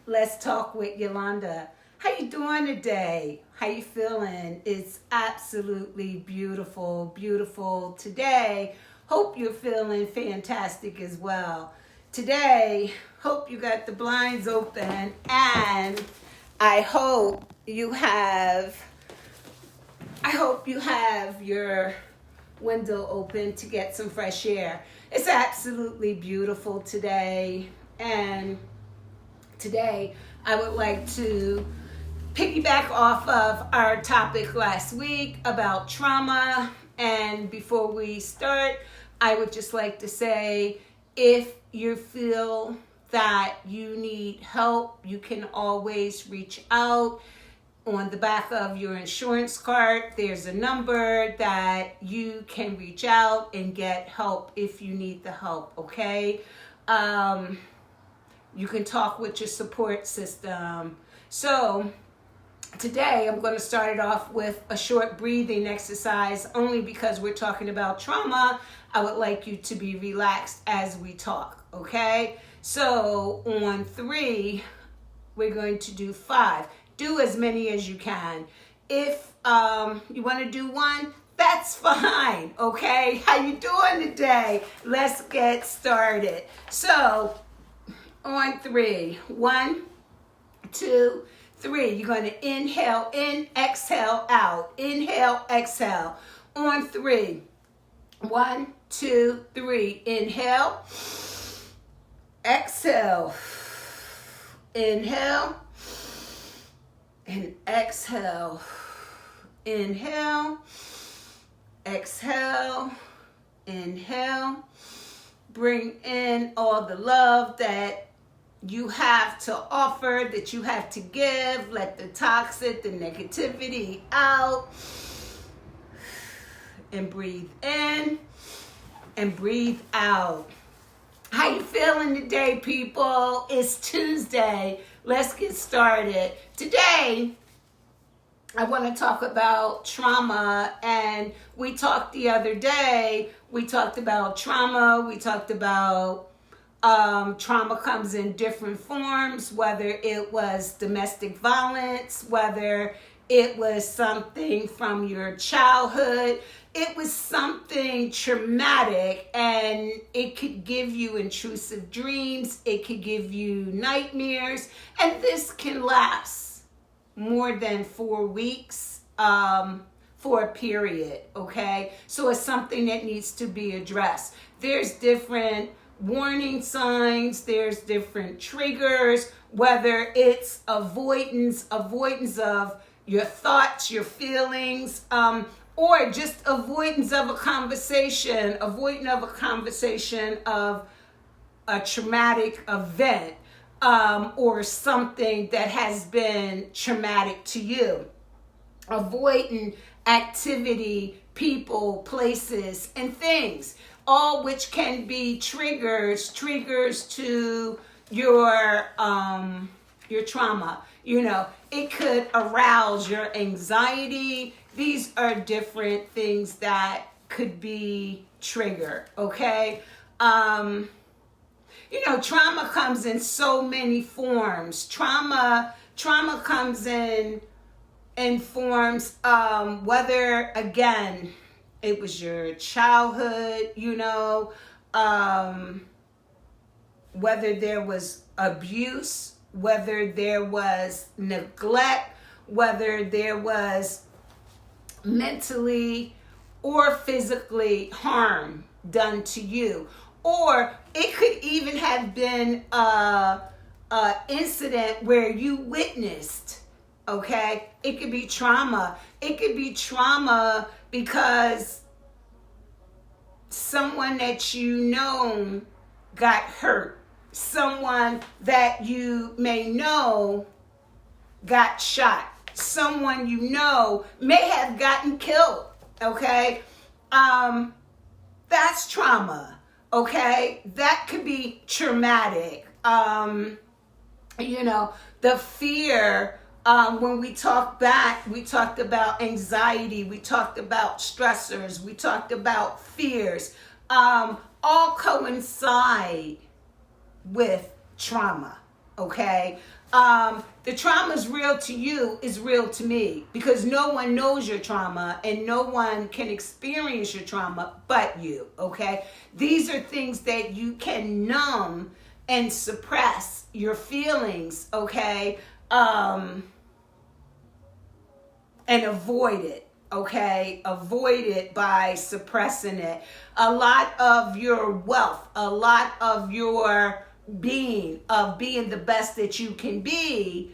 Let's talk with Yolanda. How you doing today? How you feeling? It's absolutely beautiful, beautiful today. Hope you're feeling fantastic as well. Today, hope you got the blinds open, and I hope you have your window open to get some fresh air. It's absolutely beautiful today, and today I would like to piggyback off of our topic last week about trauma. And before we start, I would just like to say, if you feel that you need help, you can always reach out. On the back of your insurance card, there's a number that you can reach out and get help if you need the help, okay? You can talk with your support system. So today I'm going to start it off with a short breathing exercise, only because we're talking about trauma. I would like you to be relaxed as we talk, okay? So on 3, we're going to do 5. Do as many as you can. If you want to do 1, that's fine, okay? How you doing today? Let's get started. So on 3, 1, 2, 3. You're going to inhale in, exhale out. Inhale, exhale. On 3. 1, 2, 3. Inhale. Exhale. Inhale. And exhale. Inhale. Exhale. Inhale. Bring in all the love that you have to offer, that you have to give. Let the toxic, the negativity out. And breathe in and breathe out. How you feeling today, people? It's Tuesday. Let's get started. Today, I want to talk about trauma. And we talked the other day, we talked about trauma. We talked about trauma comes in different forms, whether it was domestic violence, whether it was something from your childhood. It was something traumatic, and it could give you intrusive dreams. It could give you nightmares, and this can last more than 4 weeks for a period, okay? So it's something that needs to be addressed. There's different warning signs, there's different triggers, whether it's avoidance of your thoughts, your feelings, or just avoidance of a conversation, of a traumatic event, or something that has been traumatic to you. Avoiding activity, people, places, and things, all which can be triggers to your trauma. You know, it could arouse your anxiety. These are different things that could be triggered, okay? You know, trauma comes in so many forms. Trauma comes in forms, whether, again, it was your childhood, you know, whether there was abuse, whether there was neglect, whether there was mentally or physically harm done to you. Or it could even have been a incident where you witnessed, okay? It could be trauma. It could be trauma because someone that you know got hurt. Someone that you may know got shot. Someone you know may have gotten killed, okay? That's trauma, okay? That could be traumatic. You know, the fear, when we talk back, we talked about anxiety, we talked about stressors, we talked about fears, all coincide with trauma, okay? The trauma is real to you is real to me, because no one knows your trauma and no one can experience your trauma but you, okay? These are things that you can numb and suppress your feelings, okay? And avoid it. Okay, avoid it by suppressing it. A lot of your wealth, a lot of your being the best that you can be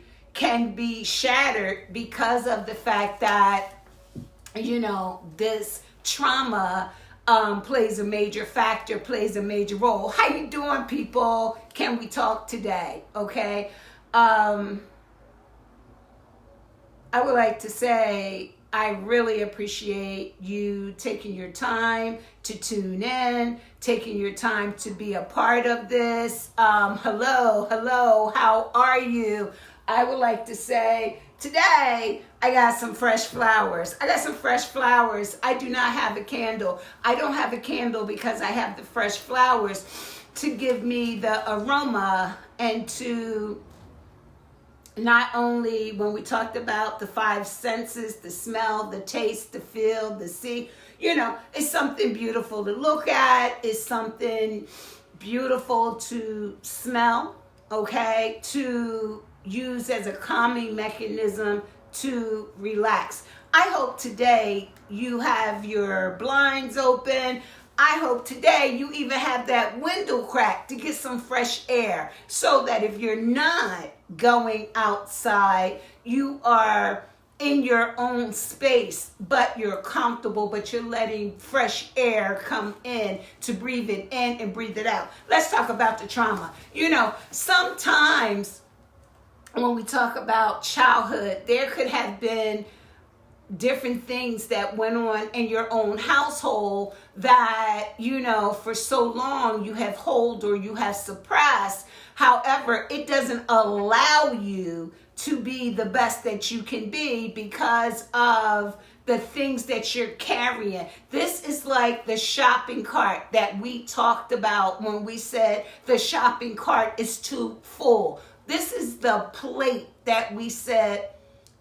shattered because of the fact that, you know, this trauma plays a major factor, plays a major role. How you doing, people? Can we talk today? Okay. I would like to say I really appreciate you taking your time to tune in, taking your time to be a part of this. Hello, how are you? I would like to say today I got some fresh flowers. I do not have a candle. I don't have a candle because I have the fresh flowers to give me the aroma and to not only, when we talked about the five senses, the smell, the taste, the feel, the see, you know, it's something beautiful to look at. It's something beautiful to smell, okay, to use as a calming mechanism to relax. I hope today you have your blinds open. I hope today you even have that window cracked to get some fresh air, so that if you're not going outside, you are in your own space, but you're comfortable, but you're letting fresh air come in to breathe it in and breathe it out. Let's talk about the trauma. You know, sometimes when we talk about childhood, there could have been different things that went on in your own household that, you know, for so long you have held or you have suppressed. However, it doesn't allow you to be the best that you can be because of the things that you're carrying. This is like the shopping cart that we talked about when we said the shopping cart is too full. This is the plate that we said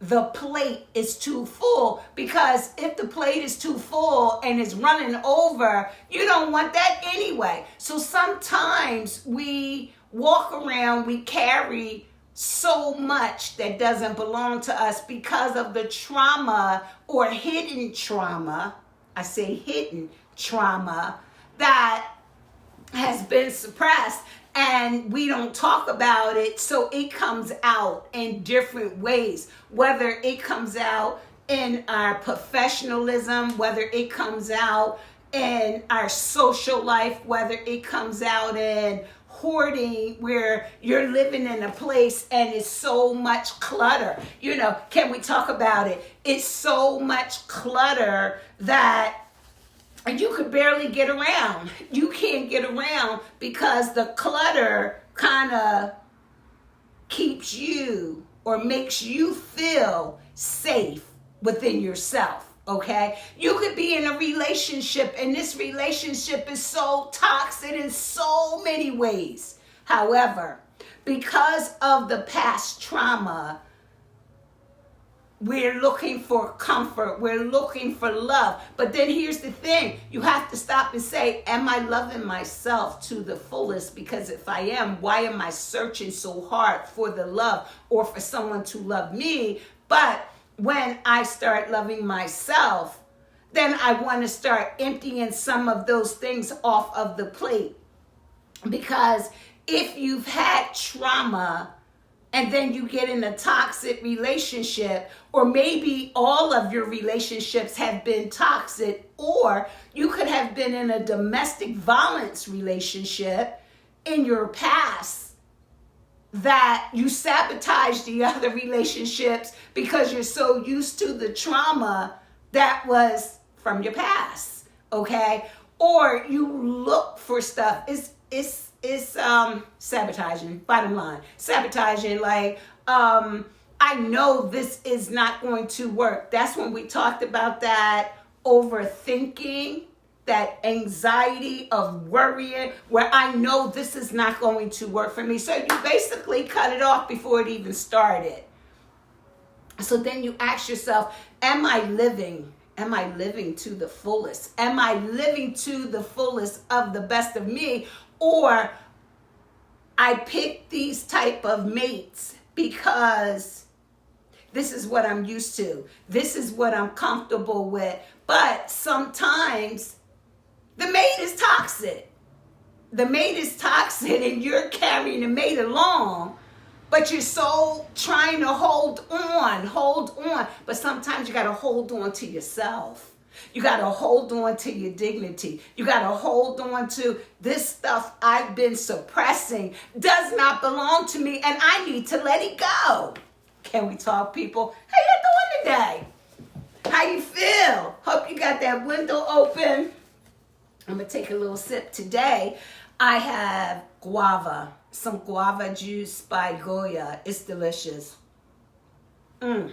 the plate is too full, because if the plate is too full and it's running over, you don't want that anyway. So sometimes we walk around, we carry so much that doesn't belong to us because of the trauma or hidden trauma, I say hidden trauma, that has been suppressed. And we don't talk about it, so it comes out in different ways. Whether it comes out in our professionalism, whether it comes out in our social life, whether it comes out in hoarding, where you're living in a place and it's so much clutter. You know, can we talk about it? It's so much clutter that and you could barely get around. You can't get around because the clutter kind of keeps you or makes you feel safe within yourself, okay? You could be in a relationship and this relationship is so toxic in so many ways. However, because of the past trauma, we're looking for comfort. We're looking for love. But then here's the thing. You have to stop and say, am I loving myself to the fullest? Because if I am, why am I searching so hard for the love or for someone to love me? But when I start loving myself, then I want to start emptying some of those things off of the plate. Because if you've had trauma and then you get in a toxic relationship, or maybe all of your relationships have been toxic, or you could have been in a domestic violence relationship in your past that you sabotage the other relationships because you're so used to the trauma that was from your past, okay? Or you look for stuff. It's sabotaging, bottom line. Sabotaging, like, I know this is not going to work. That's when we talked about that overthinking, that anxiety of worrying where I know this is not going to work for me. So you basically cut it off before it even started. So then you ask yourself, am I living to the fullest? Am I living to the fullest of the best of me? Or I pick these type of mates because this is what I'm used to. This is what I'm comfortable with. But sometimes the mate is toxic. The mate is toxic and you're carrying the mate along, but you're so trying to hold on. But sometimes you got to hold on to yourself. You got to hold on to your dignity. You got to hold on to this stuff I've been suppressing does not belong to me and I need to let it go. Can we talk, people? How you doing today? How you feel? Hope you got that window open. I'm going to take a little sip today. I have guava, some guava juice by Goya. It's delicious. It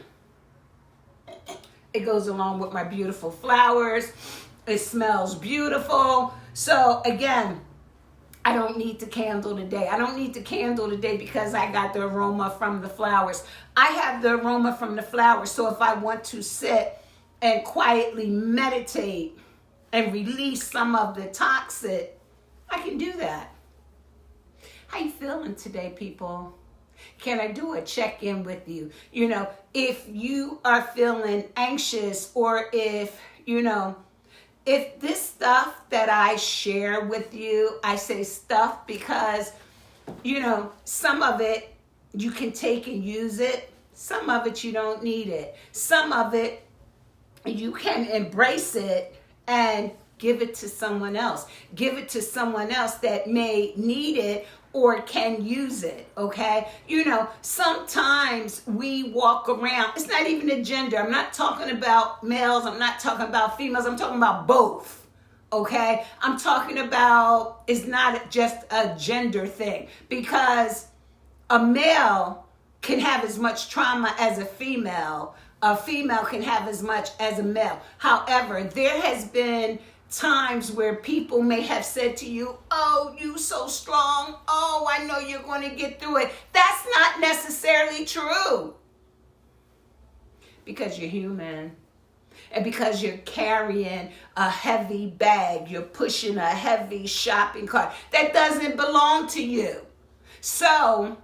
goes along with my beautiful flowers. It smells beautiful. So again, I don't need the candle today. I don't need the candle today because I got the aroma from the flowers. I have the aroma from the flowers. So if I want to sit and quietly meditate and release some of the toxic, I can do that. How you feeling today, people? Can I do a check-in with you? You know, if you are feeling anxious or if this stuff that I share with you, I say stuff because, some of it you can take and use it. Some of it you don't need it. Some of it you can embrace it and give it to someone else. Give it to someone else that may need it or can use it, okay? Sometimes we walk around, it's not even a gender. I'm not talking about males. I'm not talking about females. I'm talking about both, okay? I'm talking about, it's not just a gender thing because a male can have as much trauma as a female. A female can have as much as a male. However, there has been times where people may have said to you, oh, you so strong. Oh, I know you're going to get through it. That's not necessarily true. Because you're human. And because you're carrying a heavy bag, you're pushing a heavy shopping cart that doesn't belong to you. So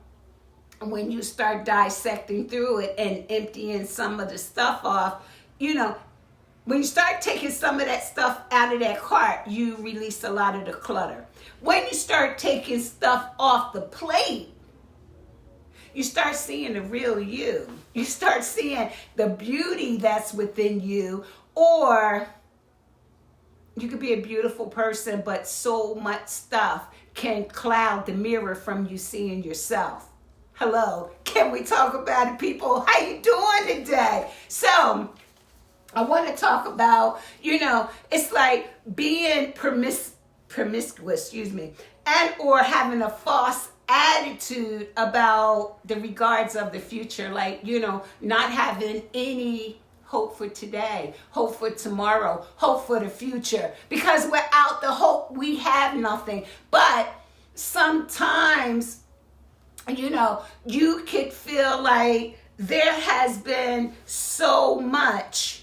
when you start dissecting through it and emptying some of the stuff off, when you start taking some of that stuff out of that cart, you release a lot of the clutter. When you start taking stuff off the plate, you start seeing the real you. You start seeing the beauty that's within you. Or you could be a beautiful person, but so much stuff can cloud the mirror from you seeing yourself. Hello, can we talk about it, people? How you doing today? So I want to talk about, it's like being promiscuous, and or having a false attitude about the regards of the future, like, not having any hope for today, hope for tomorrow, hope for the future, because without the hope, we have nothing. But sometimes, you could feel like there has been so much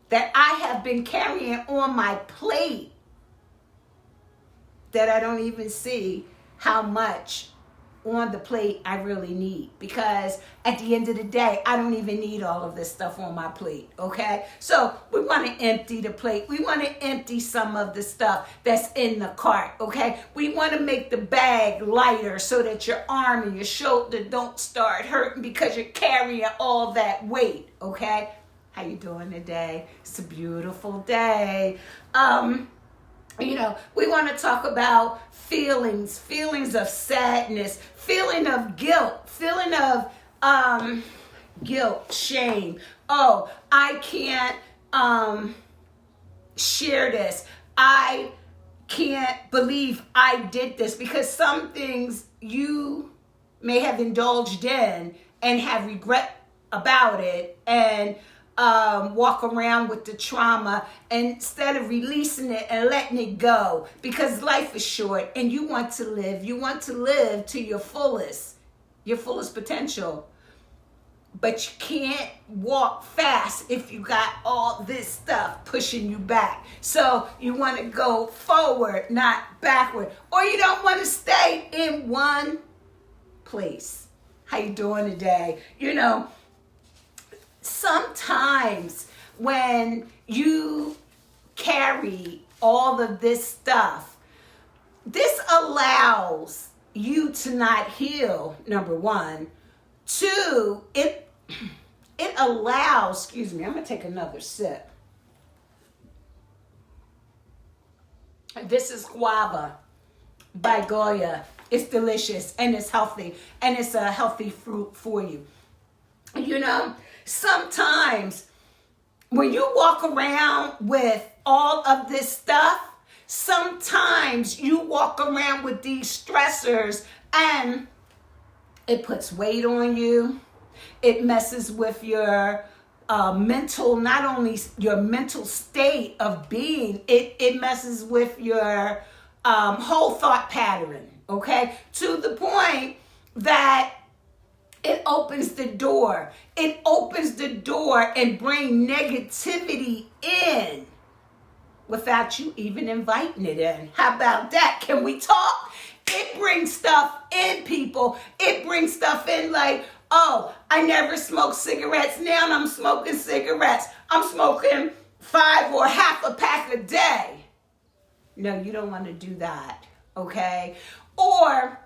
that I have been carrying on my plate that I don't even see how much on the plate I really need. Because at the end of the day, I don't even need all of this stuff on my plate, okay? So we want to empty the plate. We want to empty some of the stuff that's in the cart, okay? We want to make the bag lighter so that your arm and your shoulder don't start hurting because you're carrying all that weight, okay? How you doing today? It's a beautiful day. We want to talk about feelings of sadness, feeling of guilt, shame. Oh, I can't share this. I can't believe I did this, because some things you may have indulged in and have regret about it, and walk around with the trauma instead of releasing it and letting it go, because life is short and you want to live. You want to live to your fullest potential. But you can't walk fast if you got all this stuff pushing you back. So you want to go forward, not backward. Or you don't want to stay in one place. How you doing today? You know, sometimes when you carry all of this stuff, this allows you to not heal, number one. Two, it allows, excuse me, I'm going to take another sip. This is guava by Goya. It's delicious and it's healthy, and it's a healthy fruit for you. You know, sometimes when you walk around with all of this stuff, sometimes you walk around with these stressors and it puts weight on you. It messes with your mental, not only your mental state of being, it messes with your whole thought pattern, okay? To the point that it opens the door. It opens the door and bring negativity in without you even inviting it in. How about that? Can we talk? It brings stuff in, people. It brings stuff in like, oh, I never smoked cigarettes. Now I'm smoking cigarettes. I'm smoking 5 or half a pack a day. No, you don't want to do that, okay? Or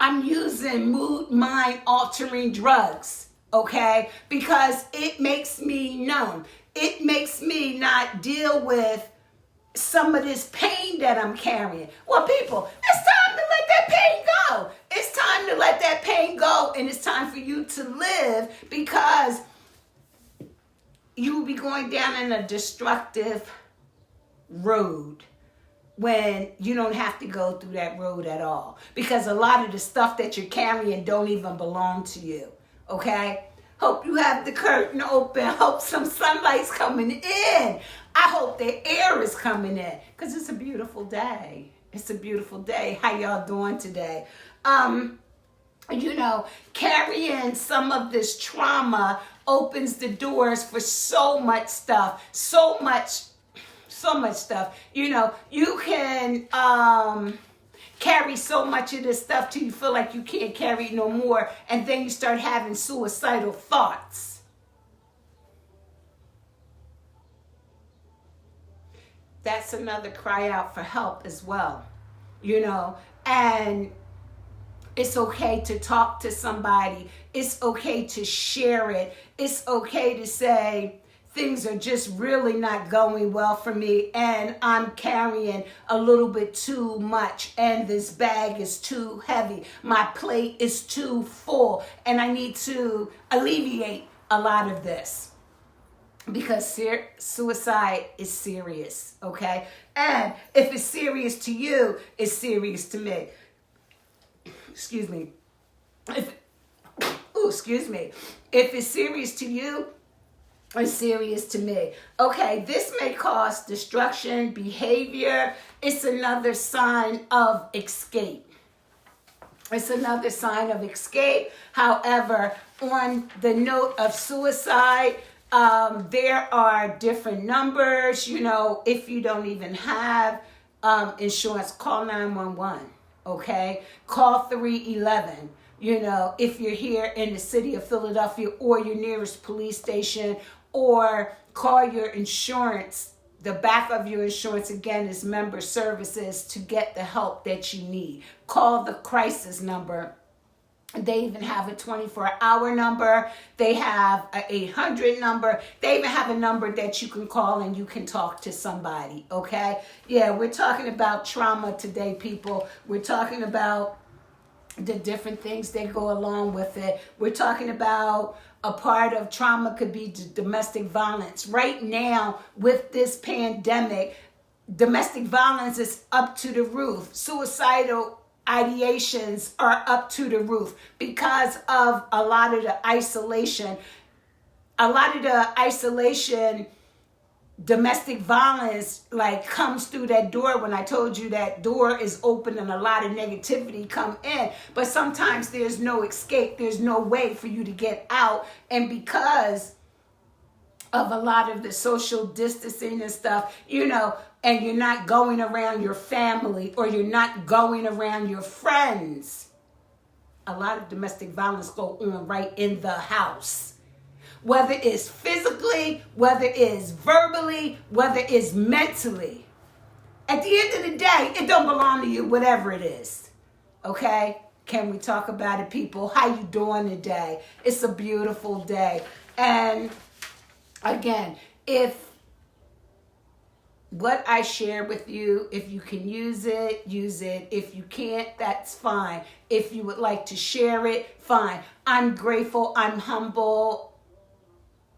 I'm using mind altering drugs, okay? Because it makes me numb. It makes me not deal with some of this pain that I'm carrying. Well, people, it's time to let that pain go. It's time to let that pain go, and it's time for you to live, because you will be going down in a destructive road when you don't have to go through that road at all, because a lot of the stuff that you're carrying don't even belong to you, okay? Hope you have the curtain open. Hope some sunlight's coming in. I hope the air is coming in, because it's a beautiful day. It's a beautiful day. How y'all doing today? You know, carrying some of this trauma opens the doors for so much stuff. So much stuff. You know, you can carry so much of this stuff till you feel like you can't carry it no more, and then you start having suicidal thoughts. That's another cry out for help as well, you know, and it's okay to talk to somebody. It's okay to share it. It's okay to say, things are just really not going well for me, and I'm carrying a little bit too much, and this bag is too heavy. My plate is too full, and I need to alleviate a lot of this. Because suicide is serious, okay? And if it's serious to you, it's serious to me. Excuse me. If it's serious to you, it's serious to me. Okay, this may cause destruction, behavior. It's another sign of escape. It's another sign of escape. However, on the note of suicide, there are different numbers. You know, if you don't even have insurance, call 911, okay? Call 311. You know, if you're here in the city of Philadelphia or your nearest police station, or call your insurance. The back of your insurance, again, is member services to get the help that you need. Call the crisis number. They even have a 24-hour number. They have an 800 number. They even have a number that you can call and you can talk to somebody, okay? Yeah, we're talking about trauma today, people. We're talking about the different things that go along with it. We're talking about a part of trauma could be domestic violence. Right now, with this pandemic, domestic violence is up to the roof. Suicidal ideations are up to the roof because of a lot of the isolation. a lot of the isolation, domestic violence, like, comes through that door. When I told you that door is open and a lot of negativity come in, but sometimes there's no escape, there's no way for you to get out. And because of a lot of the social distancing and stuff, and you're not going around your family, or you're not going around your friends, a lot of domestic violence go on right in the house. Whether it's physically, whether it's verbally, whether it's mentally. At the end of the day, it don't belong to you, whatever it is. Okay? Can we talk about it, people? How you doing today? It's a beautiful day. And again, if what I share with you, if you can use it, use it. If you can't, that's fine. If you would like to share it, fine. I'm grateful, I'm humble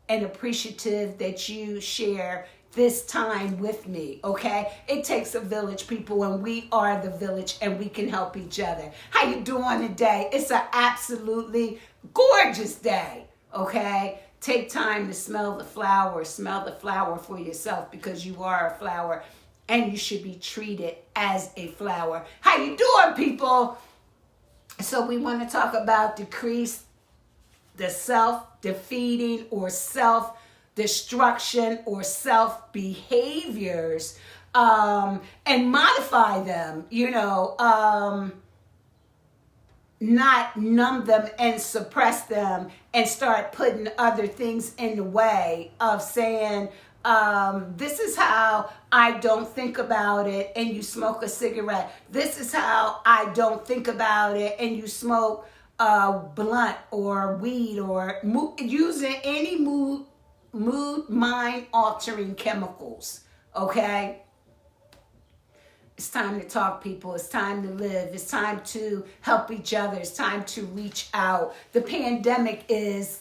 and appreciative that you share this time with me, okay? It takes a village, people, and we are the village, and we can help each other. How you doing today? It's an absolutely gorgeous day, okay? Take time to smell the flower for yourself, because you are a flower, and you should be treated as a flower. How you doing, people? So we want to talk about decrease the self-defeating or self-destruction or self-behaviors, and modify them, not numb them and suppress them and start putting other things in the way of saying, this is how I don't think about it, and you smoke a cigarette. This is how I don't think about it, and you smoke blunt or weed, or using any mood mind altering chemicals. Okay, it's time to talk, people. It's time to live. It's time to help each other. It's time to reach out. The pandemic is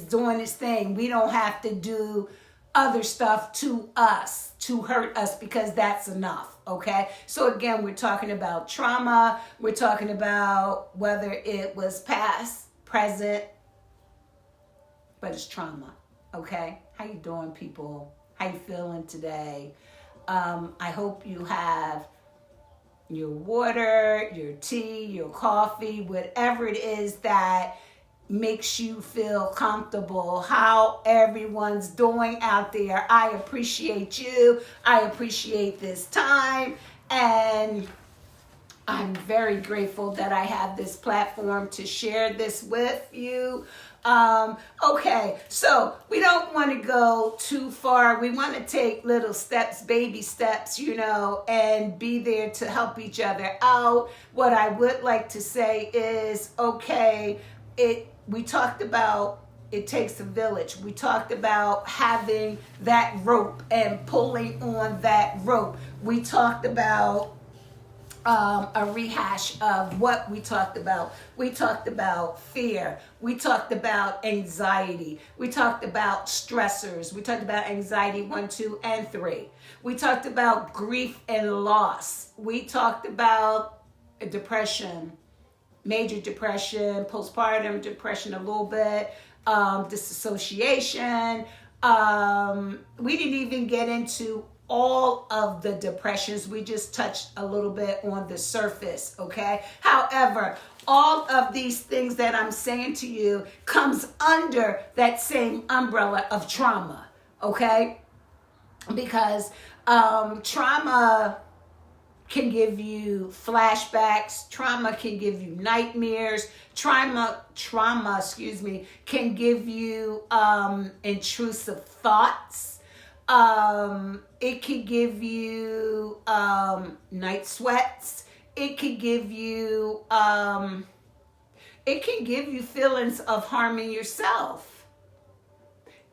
doing its thing. We don't have to do other stuff to us to hurt us, because that's enough. Okay, so again, we're talking about trauma. We're talking about whether it was past, present, but it's trauma. Okay, how you doing, people? How you feeling today? I hope you have your water, your tea, your coffee, whatever it is that makes you feel comfortable. How everyone's doing out there. I appreciate you. I appreciate this time. And I'm very grateful that I have this platform to share this with you. Okay, so we don't want to go too far. We want to take little steps, baby steps, and be there to help each other out. What I would like to say is, okay, we talked about it takes a village. We talked about having that rope and pulling on that rope. We talked about a rehash of what we talked about. We talked about fear. We talked about anxiety. We talked about stressors. We talked about anxiety 1, 2, and 3. We talked about grief and loss. We talked about depression, major depression, postpartum depression a little bit, disassociation. We didn't even get into all of the depressions. We just touched a little bit on the surface, okay? However, all of these things that I'm saying to you comes under that same umbrella of trauma, okay? Because trauma can give you flashbacks. Trauma can give you nightmares. Trauma, can give you intrusive thoughts. It could give you night sweats. It could give you feelings of harming yourself.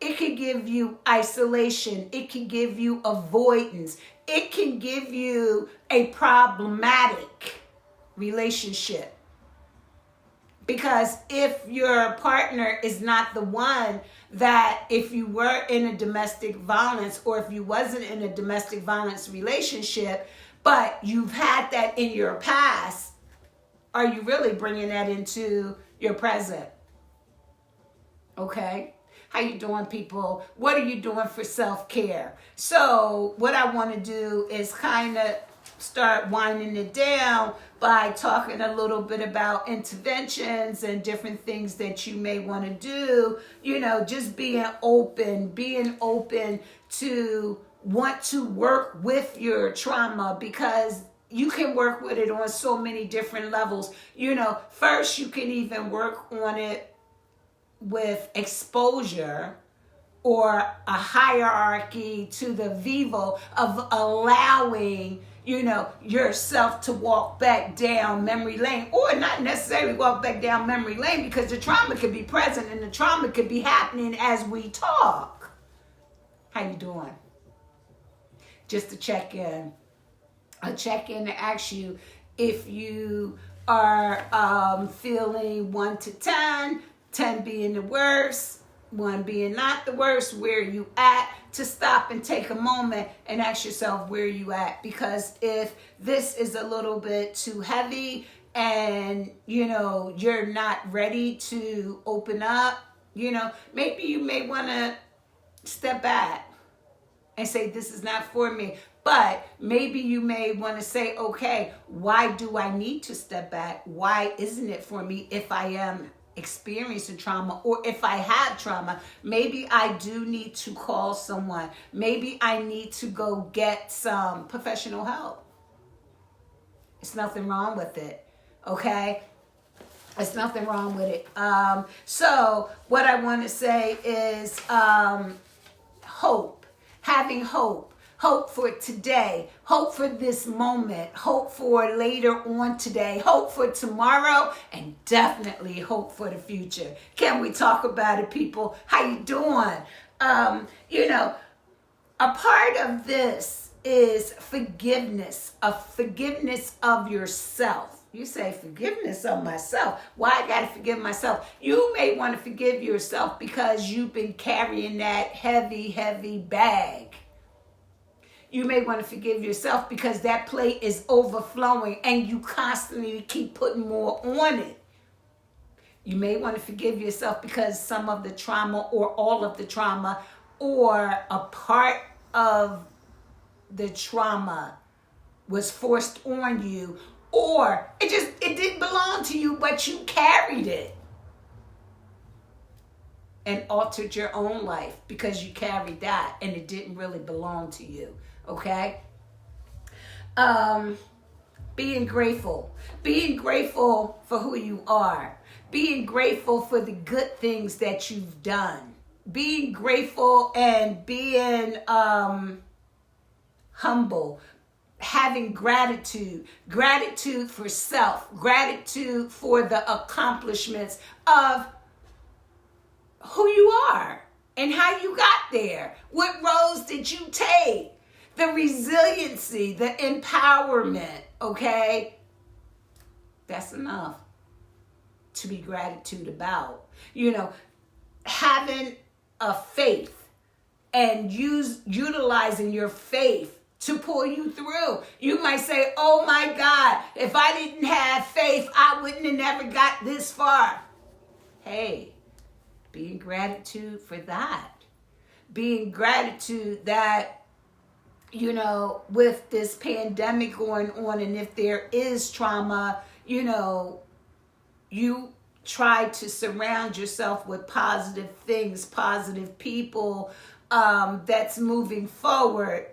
It could give you isolation. It can give you avoidance. It can give you a problematic relationship. Because if your partner is not the one that, if you were in a domestic violence, or if you wasn't in a domestic violence relationship, but you've had that in your past, are you really bringing that into your present? Okay? How you doing, people? What are you doing for self-care? So what I want to do is kind of start winding it down by talking a little bit about interventions and different things that you may want to do. Just being open to want to work with your trauma, because you can work with it on so many different levels. First you can even work on it with exposure, or a hierarchy to the vivo of allowing yourself to walk back down memory lane, or not necessarily walk back down memory lane, because the trauma could be present and the trauma could be happening as we talk. How you doing? Just to check in. I check in to ask you if you are feeling 1 to 10, 10 being the worst, 1 being not the worst, where you at, to stop and take a moment and ask yourself where you at. Because if this is a little bit too heavy and you're not ready to open up, maybe you may want to step back and say, this is not for me. But maybe you may want to say, okay, why do I need to step back? Why isn't it for me if I am experiencing trauma, or if I have trauma? Maybe I do need to call someone. Maybe I need to go get some professional help. It's nothing wrong with it, okay? There's nothing wrong with it. So what I want to say is hope. Having hope. Hope for today. Hope for this moment. Hope for later on today. Hope for tomorrow. And definitely hope for the future. Can we talk about it, people? How you doing? A part of this is forgiveness. A forgiveness of yourself. You say, forgiveness of myself. Why I got to forgive myself? You may want to forgive yourself because you've been carrying that heavy, heavy bag. You may want to forgive yourself because that plate is overflowing and you constantly keep putting more on it. You may want to forgive yourself because some of the trauma, or all of the trauma, or a part of the trauma was forced on you, or it didn't belong to you, but you carried it and altered your own life because you carried that and it didn't really belong to you. Okay? Being grateful for who you are. Being grateful for the good things that you've done. Being grateful and being humble. Having gratitude for self, gratitude for the accomplishments of who you are and how you got there. What roads did you take? The resiliency, the empowerment, okay? That's enough to be gratitude about. Having a faith and utilizing your faith to pull you through. You might say, oh my God, if I didn't have faith, I wouldn't have never got this far. Hey, be in gratitude for that. Be in gratitude that, with this pandemic going on, and if there is trauma, you try to surround yourself with positive things, positive people, that's moving forward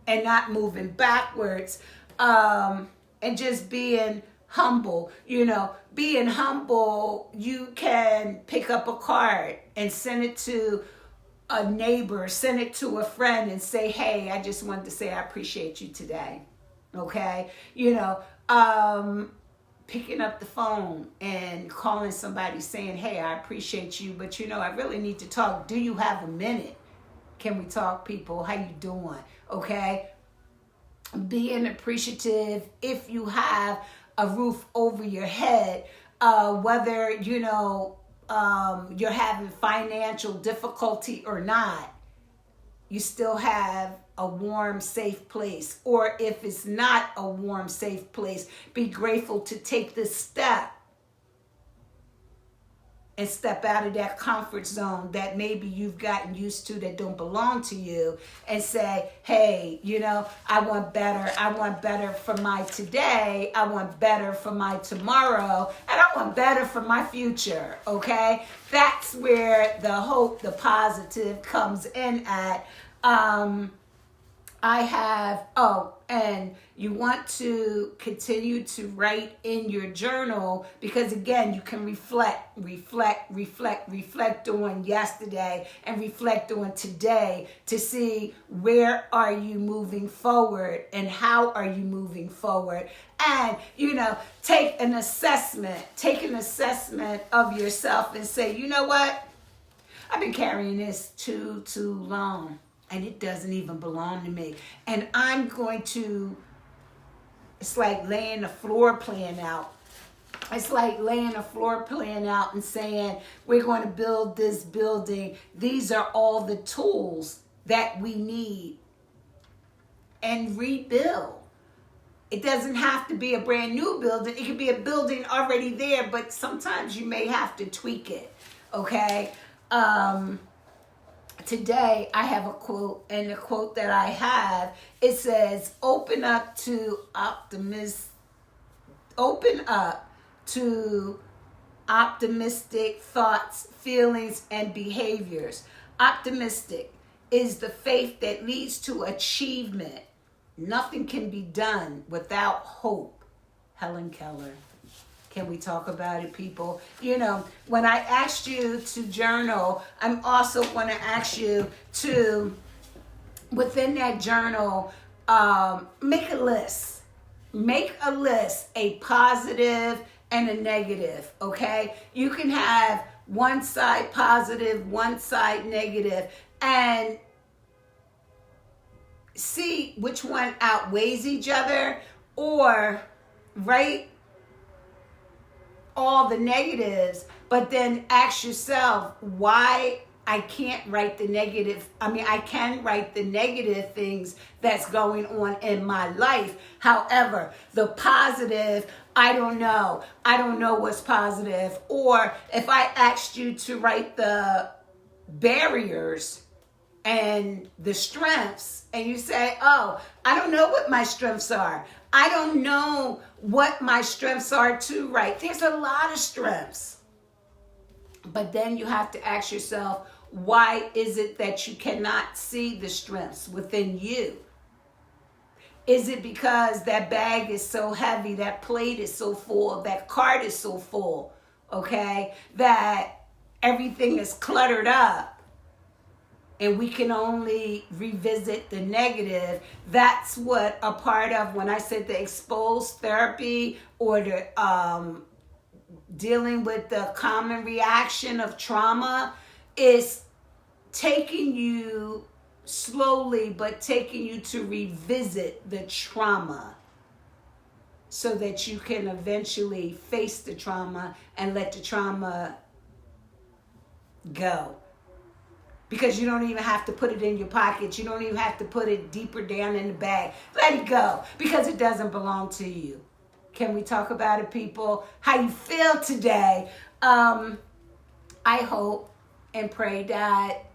and not moving backwards, and just being humble. Being humble, you can pick up a card and send it to a neighbor, send it to a friend and say, hey, I just wanted to say I appreciate you today. Okay? Picking up the phone and calling somebody saying, hey, I appreciate you, but I really need to talk. Do you have a minute? Can we talk, people? How you doing? Okay? Being appreciative if you have a roof over your head, whether, you're having financial difficulty or not, you still have a warm, safe place. Or if it's not a warm, safe place, be grateful to take this step and step out of that comfort zone that maybe you've gotten used to that don't belong to you, and say, hey, I want better. I want better for my today. I want better for my tomorrow. And I want better for my future, okay? That's where the hope, the positive comes in at. And you want to continue to write in your journal, because again, you can reflect on yesterday and reflect on today to see where are you moving forward and how are you moving forward. And, take an assessment of yourself and say, you know what? I've been carrying this too long. And it doesn't even belong to me. And I'm going to, it's like laying a floor plan out. It's like laying a floor plan out and saying, we're going to build this building. These are all the tools that we need. And rebuild. It doesn't have to be a brand new building. It could be a building already there, but sometimes you may have to tweak it. Okay? Today, I have a quote, and the quote that I have, it says, open up to optimistic thoughts, feelings, and behaviors. Optimistic is the faith that leads to achievement. Nothing can be done without hope. Helen Keller. Can we talk about it, people? When I asked you to journal, I'm also going to ask you to, within that journal, make a list. Make a list, a positive and a negative, okay? You can have one side positive, one side negative, and see which one outweighs each other, or write all the negatives, but then ask yourself why I can't write the negative. I can write the negative things that's going on in my life. However, the positive, I don't know. I don't know what's positive. Or if I asked you to write the barriers and the strengths, and you say, oh, I don't know what my strengths are. I don't know what my strengths are to write. There's a lot of strengths. But then you have to ask yourself, why is it that you cannot see the strengths within you? Is it because that bag is so heavy, that plate is so full, that cart is so full, okay, that everything is cluttered up? And we can only revisit the negative. That's what a part of, when I said the exposed therapy, or the dealing with the common reaction of trauma, is taking you slowly, but taking you to revisit the trauma so that you can eventually face the trauma and let the trauma go. Because you don't even have to put it in your pocket. You don't even have to put it deeper down in the bag. Let it go, because it doesn't belong to you. Can we talk about it, people? How you feel today? I hope and pray that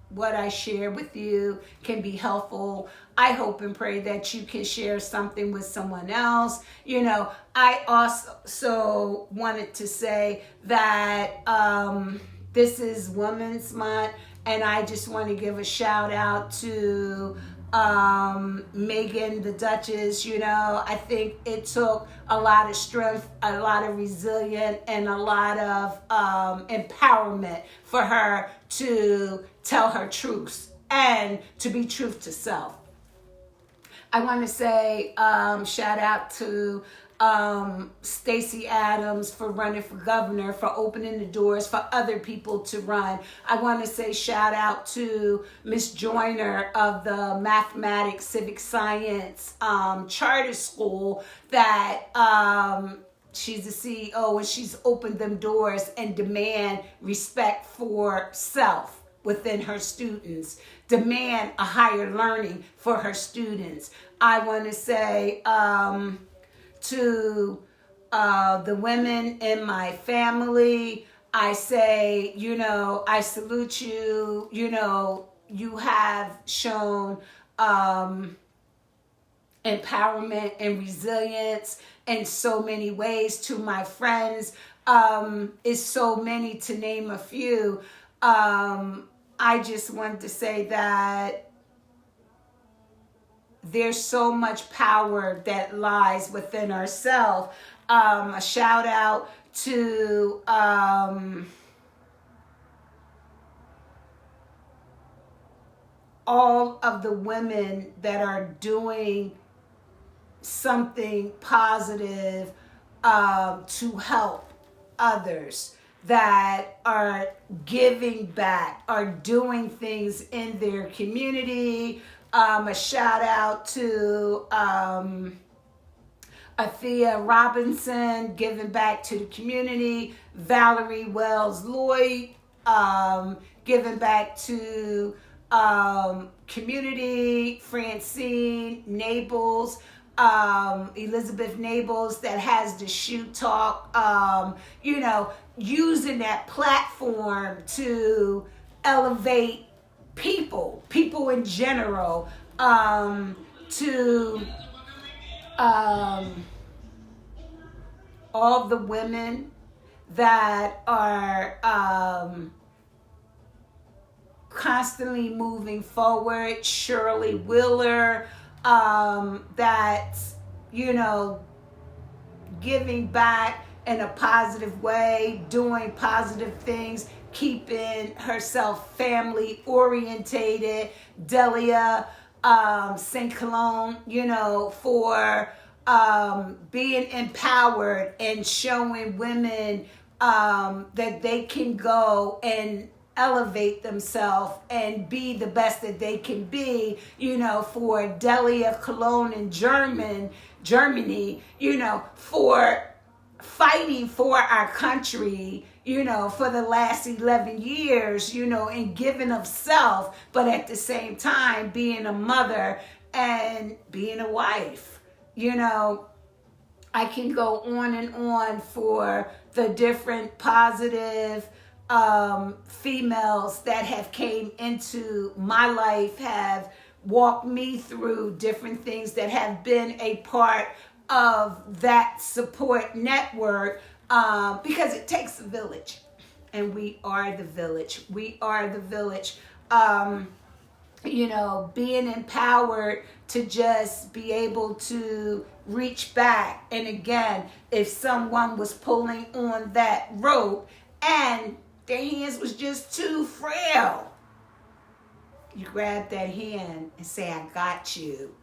what I share with you can be helpful. I hope and pray that you can share something with someone else. I also wanted to say that this is Women's Month, and I just want to give a shout out to Megan the Duchess. I think it took a lot of strength, a lot of resilience, and a lot of empowerment for her to tell her truths and to be truth to self. I want to say shout out to Stacey Adams for running for governor, for opening the doors for other people to run. I want to say shout out to Miss Joyner of the Mathematics Civic Science Charter School, that she's the CEO, and she's opened them doors and demand respect for self within her students, demand a higher learning for her students. I want to say to the women in my family. I say, I salute you. You have shown empowerment and resilience in so many ways. To my friends, is so many to name a few. I just wanted to say that there's so much power that lies within ourselves. A shout out to all of the women that are doing something positive to help others, that are giving back, are doing things in their community. A shout out to Athea Robinson, giving back to the community. Valerie Wells-Lloyd, giving back to community. Francine Naples, Elizabeth Naples, that has the Shoe Talk, using that platform to elevate people in general, to all the women that are constantly moving forward. Shirley Wheeler, that's, giving back in a positive way, doing positive things, keeping herself family orientated. Delia St. Cologne, for being empowered and showing women that they can go and elevate themselves and be the best that they can be, for Delia Cologne in Germany, for fighting for our country, for the last 11 years, and giving of self, but at the same time being a mother and being a wife. I can go on and on for the different positive females that have came into my life, have walked me through different things, that have been a part of that support network, because it takes a village, and we are the village. We are the village. Being empowered to just be able to reach back. And again, if someone was pulling on that rope and their hands was just too frail, you grab that hand and say, I got you.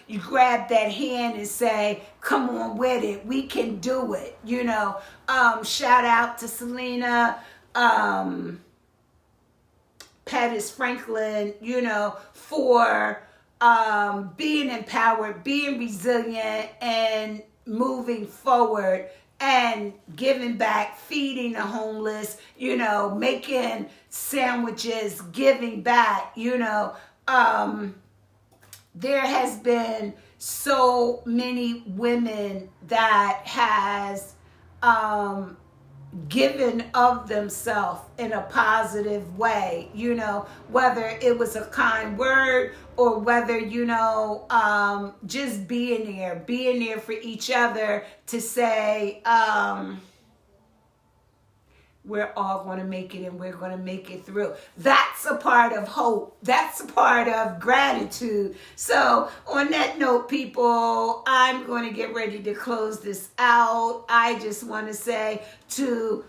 You grab that hand and say, come on with it. We can do it. Shout out to Selena Pettis Franklin, for being empowered, being resilient, and moving forward, and giving back, feeding the homeless, making sandwiches, giving back, there has been so many women that has given of themselves in a positive way, whether it was a kind word or whether, just being there for each other to say, we're all going to make it, and we're going to make it through. That's a part of hope. That's a part of gratitude. So on that note, people, I'm going to get ready to close this out. I just want to say to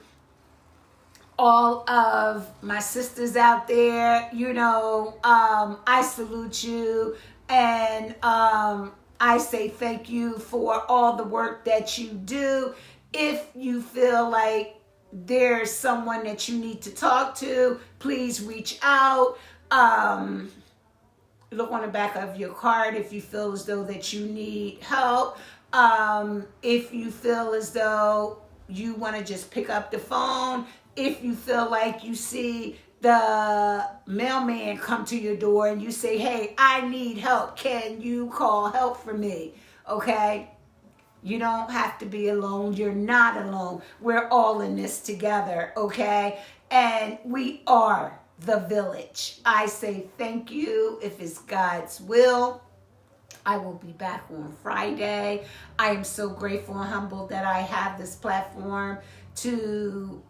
all of my sisters out there, I salute you, and I say thank you for all the work that you do. If you feel like there's someone that you need to talk to, please reach out. Look on the back of your card if you feel as though that you need help. If you feel as though you want to just pick up the phone, if you feel like you see the mailman come to your door and you say, hey, I need help. Can you call help for me? Okay? You don't have to be alone. You're not alone. We're all in this together, okay? And we are the village. I say thank you. If it's God's will, I will be back on Friday. I am so grateful and humbled that I have this platform to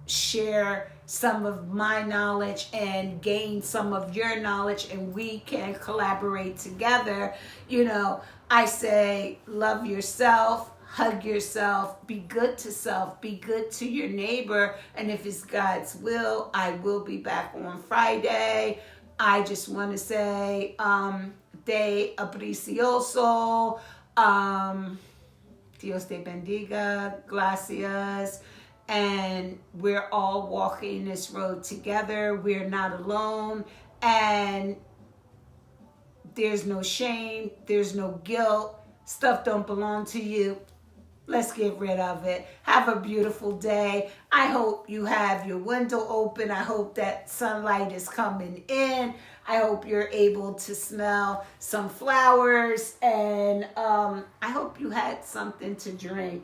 share some of my knowledge and gain some of your knowledge, and we can collaborate together. You know, I say love yourself, hug yourself, be good to self, be good to your neighbor, and if it's God's will, I will be back on Friday. I just want to say de aprecioso, Dios te bendiga, gracias. And we're all walking this road together. We're not alone. And there's no shame. There's no guilt. Stuff don't belong to you. Let's get rid of it. Have a beautiful day. I hope you have your window open. I hope that sunlight is coming in. I hope you're able to smell some flowers. And I hope you had something to drink.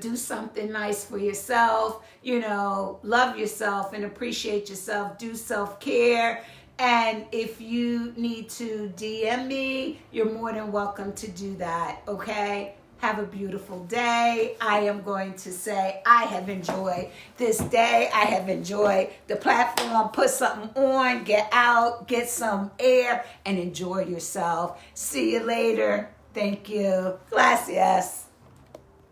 Do something nice for yourself. You know, love yourself and appreciate yourself. Do self-care. And if you need to DM me, you're more than welcome to do that, okay? Have a beautiful day. I am going to say I have enjoyed this day. I have enjoyed the platform. Put something on, get out, get some air, and enjoy yourself. See you later. Thank you. Gracias.